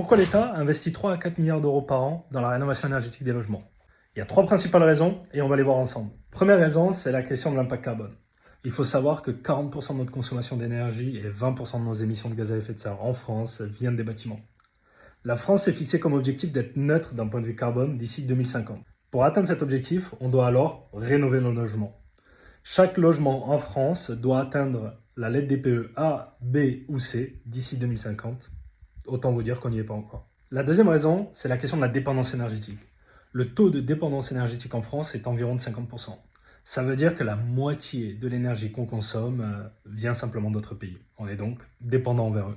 Pourquoi l'État investit 3 à 4 milliards d'euros par an dans la rénovation énergétique des logements? Il y a 3 principales raisons et on va les voir ensemble. Première raison, c'est la question de l'impact carbone. Il faut savoir que 40% de notre consommation d'énergie et 20% de nos émissions de gaz à effet de serre en France viennent des bâtiments. La France s'est fixé comme objectif d'être neutre d'un point de vue carbone d'ici 2050. Pour atteindre cet objectif, on doit alors rénover nos logements. Chaque logement en France doit atteindre la lettre DPE A, B ou C d'ici 2050. Autant vous dire qu'on n'y est pas encore. La deuxième raison, c'est la question de la dépendance énergétique. Le taux de dépendance énergétique en France est environ de 50%. Ça veut dire que la moitié de l'énergie qu'on consomme vient simplement d'autres pays. On est donc dépendant envers eux.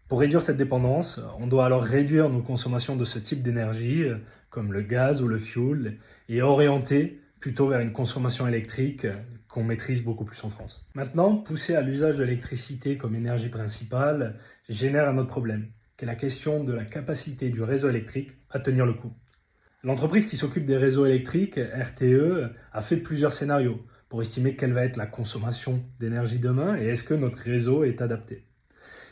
Pour réduire cette dépendance, on doit alors réduire nos consommations de ce type d'énergie, comme le gaz ou le fioul, et orienter plutôt vers une consommation électrique qu'on maîtrise beaucoup plus en France. Maintenant, pousser à l'usage de l'électricité comme énergie principale génère un autre problème, qui est la question de la capacité du réseau électrique à tenir le coup. L'entreprise qui s'occupe des réseaux électriques, RTE, a fait plusieurs scénarios pour estimer quelle va être la consommation d'énergie demain et est-ce que notre réseau est adapté.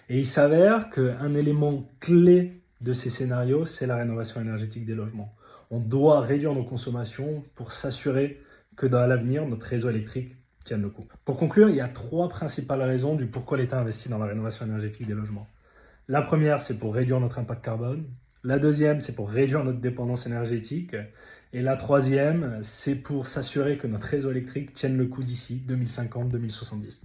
Et il s'avère qu'un élément clé de ces scénarios, c'est la rénovation énergétique des logements. On doit réduire nos consommations pour s'assurer que dans l'avenir, notre réseau électrique tienne le coup. Pour conclure, il y a 3 principales raisons du pourquoi l'État investit dans la rénovation énergétique des logements. La première, c'est pour réduire notre impact carbone. La deuxième, c'est pour réduire notre dépendance énergétique. Et la troisième, c'est pour s'assurer que notre réseau électrique tienne le coup d'ici 2050-2070.